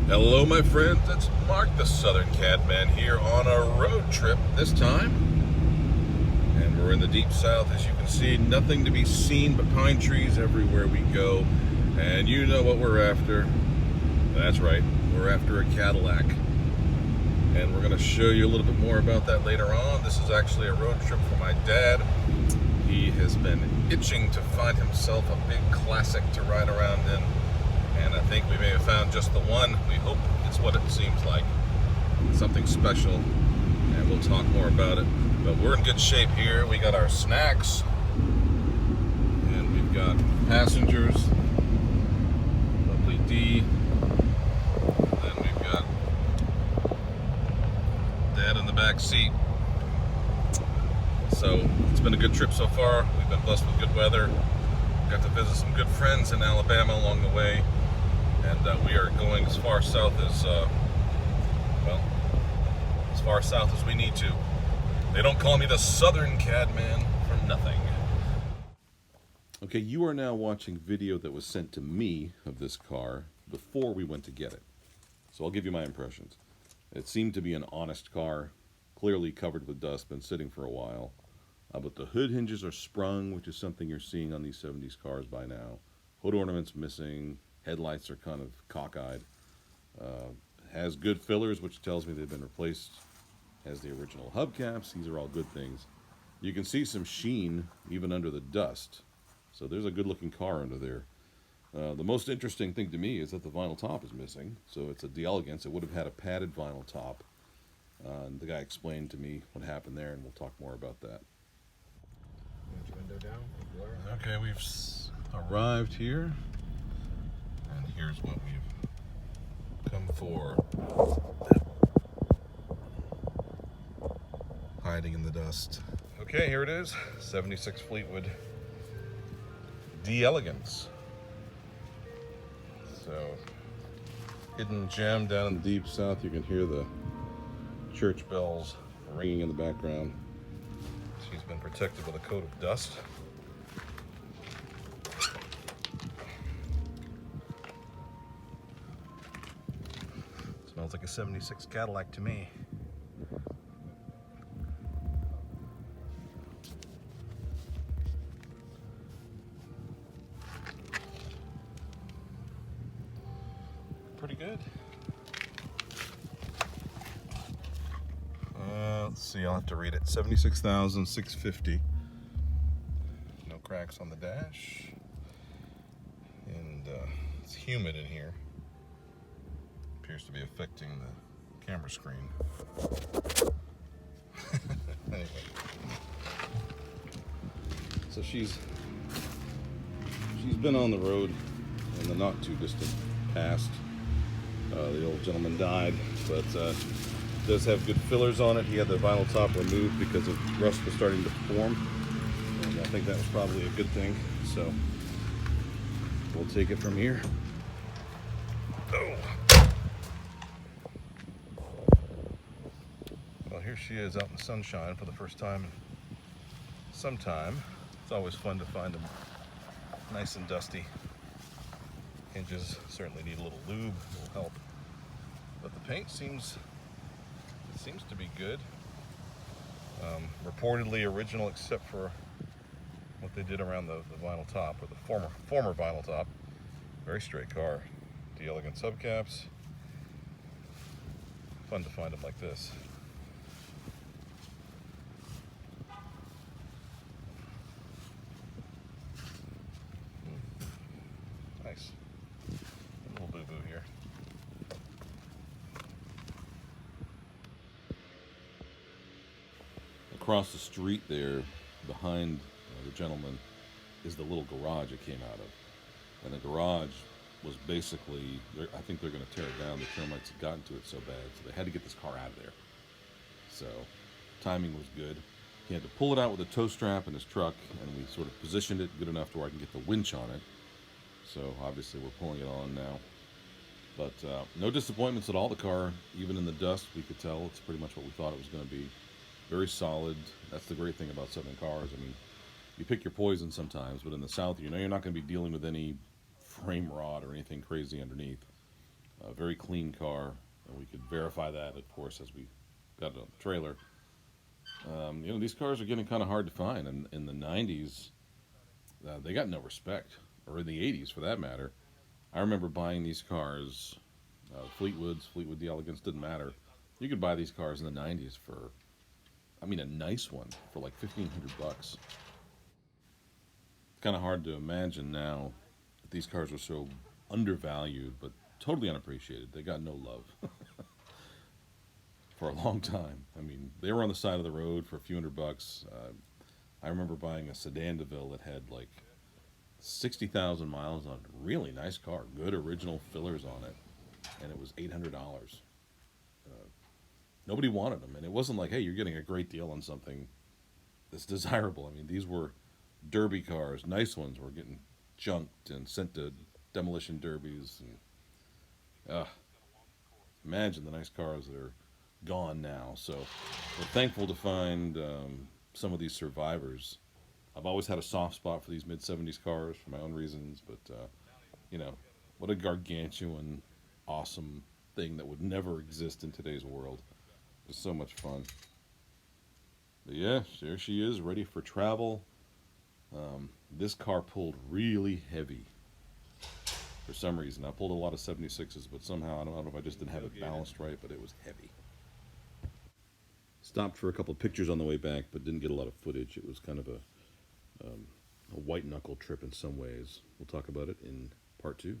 Hello my friends, it's Mark the Southern Catman here on a road trip this time. And we're in the deep south, as you can see. Nothing to be seen but pine trees everywhere we go. And you know what we're after. That's right, we're after a Cadillac. And we're going to show you a little bit more about that later on. This is actually a road trip for my dad. He has been itching to find himself a big classic to ride around in. And I think we may have found just the one. We hope it's what it seems like. Something special. And we'll talk more about it. But we're in good shape here. We got our snacks. And we've got passengers. Lovely D. And then we've got Dad in the back seat. So it's been a good trip so far. We've been blessed with good weather. Got to visit some good friends in Alabama along the way. And we are going as far south as, as far south as we need to. They don't call me the Southern Cadman for nothing. Okay, you are now watching video that was sent to me of this car before we went to get it. So I'll give you my impressions. It seemed to be an honest car, clearly covered with dust, been sitting for a while. But the hood hinges are sprung, which is something you're seeing on these 70s cars by now. Hood ornaments missing. Headlights are kind of cockeyed. Has good fillers, which tells me they've been replaced. Has the original hubcaps. These are all good things. You can see some sheen even under the dust. So there's a good looking car under there. The most interesting thing to me is that the vinyl top is missing. So it's a D'Elegance. It would have had a padded vinyl top. And the guy explained to me what happened there, and we'll talk more about that. Window down. Okay, we've arrived here. And here's what we've come for. Hiding in the dust. Okay, here it is. 76 Fleetwood D'Elegance. So, hidden gem down in the deep south. You can hear the church bells ringing in the background. She's been protected with a coat of dust. Smells like a 76 Cadillac to me. Pretty good. Let's see, I'll have to read it. 76,650. No cracks on the dash. And it's humid in here. Appears to be affecting the camera screen. Anyway. So she's been on the road in the not too distant past. The old gentleman died, but does have good fillers on it. He had the vinyl top removed because of rust was starting to form, and I think that was probably a good thing. So we'll take it from here. Oh. Well, here she is out in the sunshine for the first time in some time. It's always fun to find them nice and dusty. Hinges certainly need a little lube, will help. But the paint seems to be good. Reportedly original, except for what they did around the vinyl top, or the former vinyl top. Very straight car. D'Elegance hubcaps. Fun to find them like this. Nice. A little boo-boo here. Across the street there, behind the gentleman, is the little garage it came out of. And the garage was basically, I think they're going to tear it down. The termites had gotten to it so bad, so they had to get this car out of there. So, timing was good. He had to pull it out with a tow strap in his truck, and we sort of positioned it good enough to where I can get the winch on it. So, obviously, we're pulling it on now. But no disappointments at all. The car, even in the dust, we could tell it's pretty much what we thought it was going to be. Very solid. That's the great thing about Southern cars. I mean, you pick your poison sometimes, but in the South, you know you're not going to be dealing with any frame rot or anything crazy underneath. A very clean car, and we could verify that, of course, as we got it on the trailer. These cars are getting kind of hard to find. And in the 90s, they got no respect, or in the 80s for that matter. I remember buying these cars, Fleetwoods, Fleetwood D'Elegance, didn't matter. You could buy these cars in the 90s for, I mean, a nice one for like $1,500. It's kind of hard to imagine now that these cars are so undervalued, but totally unappreciated. They got no love for a long time. I mean, they were on the side of the road for a few $100. I remember buying a sedan DeVille that had like 60,000 miles on it. Really nice car, good original fillers on it, and it was $800. Nobody wanted them, and it wasn't like, hey, you're getting a great deal on something that's desirable. I mean, these were derby cars, nice ones were getting junked and sent to demolition derbies. And imagine the nice cars that are gone now. So we're thankful to find some of these survivors. I've always had a soft spot for these mid-70s cars for my own reasons, but what a gargantuan, awesome thing that would never exist in today's world. It's so much fun. But yeah, there she is, ready for travel. This car pulled really heavy for some reason. I pulled a lot of 76s, but somehow, I don't know if I just didn't have it balanced right, but it was heavy. Stopped for a couple of pictures on the way back, but didn't get a lot of footage. It was kind of a white knuckle trip in some ways. We'll talk about it in part 2.